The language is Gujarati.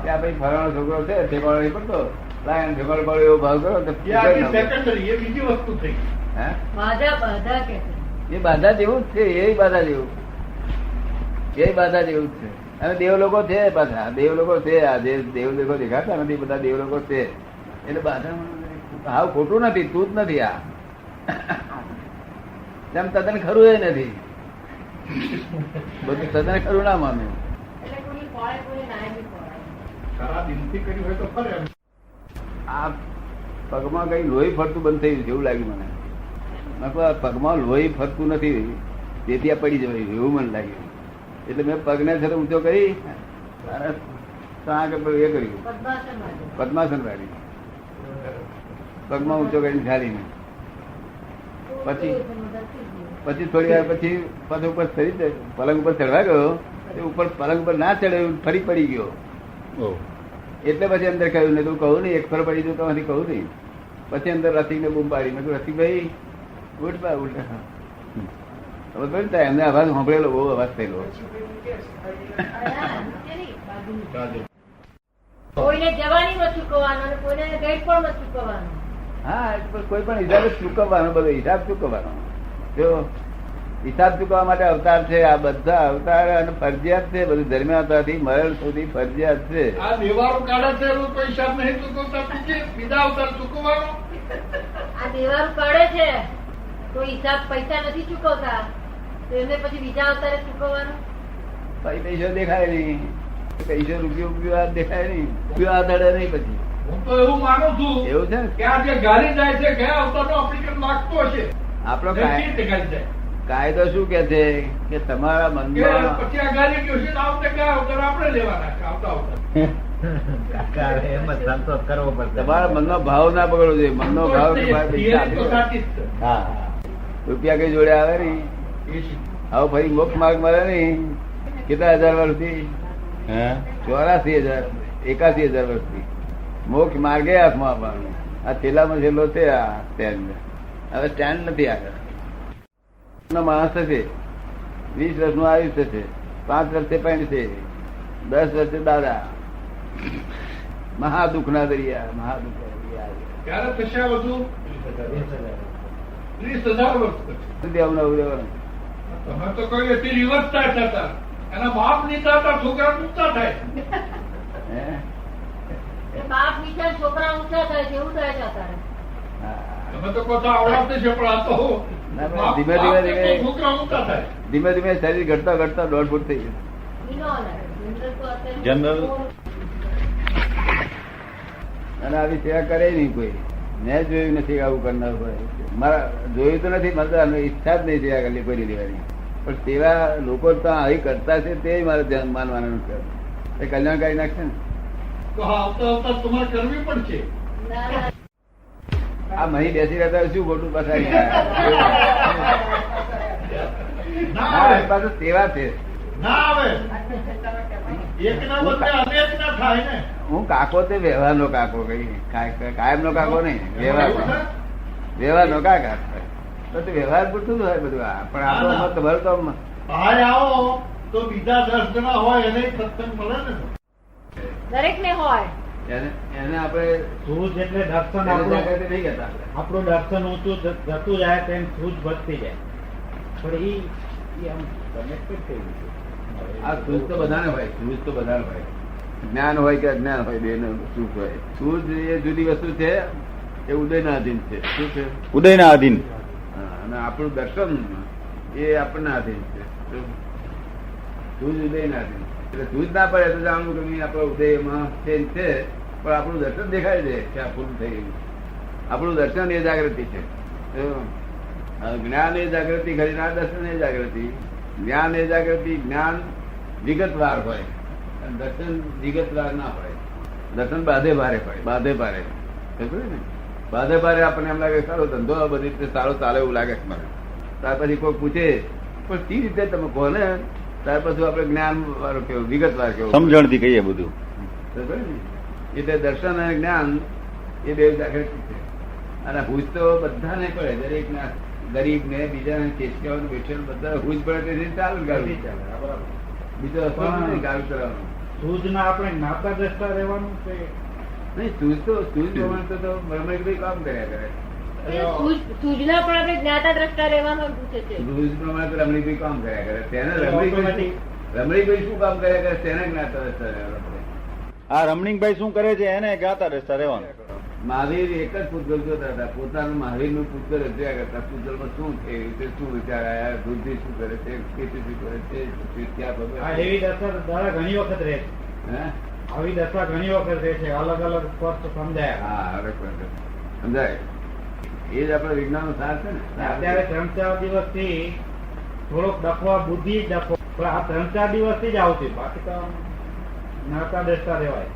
ત્યાં ભાઈ ફલાણો છોકરો છે ઠેકાણો નહીં પડતો લાયન ઠેકાણો પડે એવો ભાવ કરો તો સેકન્ડરી એ બીજી વસ્તુ થઈ. હે બાધા કે એ બાધા જેવું જ છે, એ બાધા જેવું, એ બાધા જેવું જ છે. અને દેવ લોકો છે પાછા, દેવ લોકો છે. આ જે દેવ લોકો દેખાતા નથી બધા દેવ લોકો છે એટલે બાધા હાવ ખોટું નથી, તું જ નથી. આ તેમ તદ્દન ખરું એ નથી, બધું તદ્દન ખરું ના માનું. એટલે કોઈ પડે કોઈ ના બી પડે. સારા દિલથી કર્યું હોય તો ફરે. આ પગમાં કઈ લોહી ફરતું બંધ થયું છે એવું લાગ્યું મને. મેં કહ્યું આ પગમાં લોહી ફરતું નથી તેથી આ પડી જવાય એવું મને લાગ્યું. એટલે મેં પગને છે ઊંચો કરી એ કર્યું પદ્માસન વાળી પગમાં ઊંચો કરીને છાડીને પછી થોડી વાર પછી પગ ઉપર પલંગ ઉપર ચડવા ગયો, ઉપર પલંગ ઉપર ના ચડ્યો ફરી પડી ગયો. એટલે પછી અંદર કહ્યું ને તું કહું નહીં, એક ફર પડી જવું તો કહું નહીં. પછી અંદર રસિકને બૂમ પાડી. મેં કહ્યું રસિકભાઈ ઉઠ પા ઉઠ. એમને અવાજ સાંભળેલો, બહુ અવાજ થયેલો. કોઈને જવાની મત ચૂકવવાનો અને કોઈને ગેટ પણ મત ચૂકવવાનો. હા, કોઈ પણ હિસાબ ચૂકવવાનો, બધો હિસાબ ચૂકવવાનો. જો હિસાબ ચૂકવવા માટે અવતાર છે આ બધા અવતાર, અને ફરજિયાત છે બધું. ધર્મ અવતારથી મરણ સુધી ફરજિયાત છે. આ દેવાળું કાઢે છે એનો કોઈ હિસાબ નહીં ચૂકવતા, બીજા અવતાર ચૂકવવાનો. આ દેવારું કાઢે છે તો હિસાબ પૈસા નથી ચૂકવતા તો એમને પછી બીજા અવતારે ચૂકવવાનું. પૈસો દેખાય નહીં, પૈસો રૂપિયો દેખાય નહીં, રૂપિયો આધારે નહીં. પછી હું તો એવું માનું છું એવું છે ને કે આ જે ગાડી જાય છે ગયા અવતારનો આપણી માગતો હશે. આપણો ગાડી જાય કાયદો શું કે છે કે તમારા મનમાં પછી આ ગાડી ગયો છે આવતે કયા અવતાર આપણે લેવાના આવતા અવતાર. તમારા મનનો ભાવ ના પકડવો જોઈએ. મનનો ભાવ રૂપિયા કઈ જોડે આવે નઈ. હવે ફરી મોક્ષ માર્ગ મળે નઈ. કેટલા હજાર વર્ષથી? 84,000 81,000 વર્ષથી મોક્ષ માર્ગે હાથમાં આપવાનું. આ છેલ્લામાં છેલ્લો છે આ સ્ટેન્ડ. હવે સ્ટેન્ડ નથી આગળ. માણસ થશે, 20 વર્ષનું આયુષ્ય છે, 5 વર્ષે પણ છે, 10 વર્ષે દાદા. મહાદુઃખના દરિયા, મહાદુઃખ ક્યારે થશે આ બધું? 30,000 વર્ષ સુધી આવું નવું રહેવાનું. તમે તો કહ્યું એથી રિવર્સ થાય થતા એના બાપ નીચા હતા છોકરા ઊંચા થાય. બાપ નીચા છોકરા ઊંચા થાય છે એવું થાય છે અત્યારે. તમે તો કહો આવડત છે પણ આ તો ધીમે ધીમે છોકરા ઊંચા થાય. ધીમે ધીમે શરીર ઘટતા ઘટતા 1.5 ફૂટ થઈ ગયું. જનરલ અને આવી સેવા કરે નહીં કોઈ. મેં જોયું નથી આવું કરનાર હોય. મારા જોયું તો નથી, મારે ઈચ્છા જ નહીં સેવા કરી કોઈ લેવાની. પણ સેવા લોકો તો આવી કરતા છે તે મારે ધ્યાન માનવાનું છે. એ કલ્યાણકારી નાખશે ને તો આવતા આવતા તમારે કરવી પણ છે. આ મહી બેસી રહેતા શું ખોટું પાછા પાછું સેવા છે. ના આવે એકના બદલે અનેક ના થાય ને. હું કાકો તે વ્યવહારનો કાકો કઈ કાયમ નો કાકો નહીં, વ્યવહારનો કાકા. તો વ્યવહાર પૂરતું જ હોય બધું. પણ આપણો તમારું તો બહાર આવો તો બીજા 10 જણા હોય એને સત્સંગ મળે ને. દરેક ને હોય એને આપણે સૂઝ એટલે દર્શન નહીં કરતા. આપણું દર્શન ઊંચું જતું જાય તેમ સૂઝ વધતી જાય. પણ એ આમ કનેક્ટેડ થઈ ગયું. આ સૂઝ તો બધાને હોય, સૂઝ તો બધાને હોય. જ્ઞાન હોય કે અજ્ઞાન હોય, બે સૂઝ હોય. સૂઝ એ જુદી વસ્તુ છે, એ ઉદયના અધીન છે. શું છે? ઉદયના અધીન. અને આપણું દર્શન એ આપણના અધીન છે. સૂઝ ઉદયના અધીન. એટલે સૂઝ ના પડે તો જાણવું કે આપણો ઉદયમાં ચેન્જ છે, પણ આપણું દર્શન દેખાય છે કે આ પૂરું થઈ ગયું. આપણું દર્શન એ જાગૃતિ છે. જ્ઞાન એ જાગૃતિ ખરી ના, દર્શન એ જાગૃતિ. જ્ઞાન એ જાગૃતિ, જ્ઞાન વિગતવાર હોય, દર્શન વિગતવાર ના હોય. દર્શન બાધે ભારે હોય, બાધે ભારે ને બાધે ભારે આપણને એમ લાગે સારો ધંધો બધી રીતે સારો ચાલે એવું લાગે છે મને. ત્યાર પછી કોઈ પૂછે પણ સી રીતે તમે કહો ને, ત્યાર પછી આપણે જ્ઞાન વાળું કેવું, વિગતવાર કેવું, સમજણથી કહીએ બધું. એટલે દર્શન અને જ્ઞાન એ બે જાગૃતિ છે. અને હુજ તો બધાને પડે, દરેક ના, ગરીબ ને બીજા કેશિયાઓ બેઠેલ બધા હુજ પડે તેથી ચાલુ ગાળું. બીજો ગાળું કરવાનું સૂઝના આપણે જ્ઞાતા દ્રષ્ટા રહેવાનું કે નહીં સૂઝ પ્રમાણે તો રમણીકભાઈ કામ કર્યા કરે. સૂચના પણ આપણે જ્ઞાતા દ્રષ્ટા રહેવાનું પૂછે છે. સૂઝ પ્રમાણે તો રમણીકભાઈ કામ કર્યા કરે. તેને રમણીકભાઈ શું કામ કર્યા કરે તેને જ્ઞાતા દ્રષ્ટા રહેવાનું પડે. આ રમણીકભાઈ શું કરે છે એને ગાતા રસ્તા રહેવાનું. મહાવીર એક જ પૂતગલ જોતા હતા. પોતાનું મહાવીરનું પૂતગલ જોયા કરતા. પૂતગલમાં શું છે, શું વિચાર આવ્યા, બુદ્ધિ શું કરે છે, ખેતી શું કરે છે, ક્યાં આ ભગવાન એવી દશા દાદા ઘણી વખત રહે છે. હે? આવી દશા ઘણી વખત રહે છે. અલગ અલગ સ્પષ્ટ સમજાયા. હા હવે સમજાય. એ જ આપડે વિજ્ઞાન નો સાર છે ને. અત્યારે 3-4 દિવસથી થોડોક ડખવા બુદ્ધિ ડખો પણ આ 3-4 દિવસથી જ આવતી. બાકી તો જ્ઞાતા દ્રષ્ટા રહેવાય.